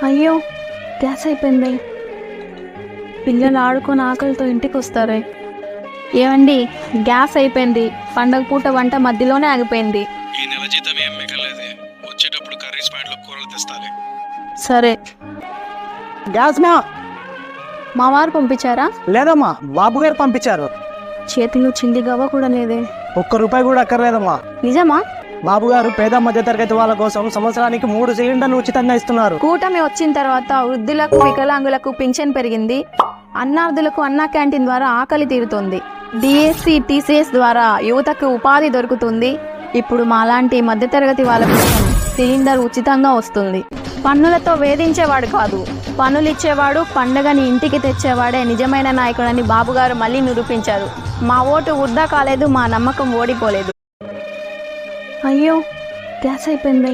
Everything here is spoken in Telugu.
అయ్యో, గ్యాస్ అయిపోయింది. పిల్లలు ఆడుకొని ఆకలితో ఇంటికి వస్తారే. ఏమండి, గ్యాస్ అయిపోయింది. పండగ పూట వంట మధ్యలోనే ఆగిపోయింది. ఈ నెల జీతం ఏం మిగలేదు. వచ్చేటప్పుడు కర్రీస్ పాయింట్లో కూరలు తెస్తాలే. సరే. గ్యాస్ మా వారు పంపించారా? లేదమ్మా, బాబు గారు పంపించారు. చేతిలో చింది గవ్వ కూడా లేదే. ₹1 కూడా అక్కర్లేదమ్మా. నిజమా? బాబు గారు పేద మధ్య తరగతి వాళ్ళ కోసం సంవత్సరానికి 3 సిలిండర్లు ఉచితంగా ఇస్తున్నారు. కూటమి వచ్చిన తర్వాత వృద్ధులకు, వికలాంగులకు పింఛన్ పెరిగింది. అన్నార్థులకు అన్నా క్యాంటీన్ ద్వారా ఆకలి తీరుతుంది. డిఎస్సి, టీసీఎస్ ద్వారా యువతకు ఉపాధి దొరుకుతుంది. ఇప్పుడు మాలాంటి మధ్యతరగతి వాళ్ళ కోసం సిలిండర్ ఉచితంగా వస్తుంది. పన్నులతో వేధించేవాడు కాదు, పన్నులు ఇచ్చేవాడు, పండగని ఇంటికి తెచ్చేవాడే నిజమైన నాయకుడని బాబుగారు మళ్ళీ నిరూపించారు. మా ఓటు వృధా కాలేదు, మా నమ్మకం ఓడిపోలేదు. అయ్యో, గ్యాస్ అయిపోయింది.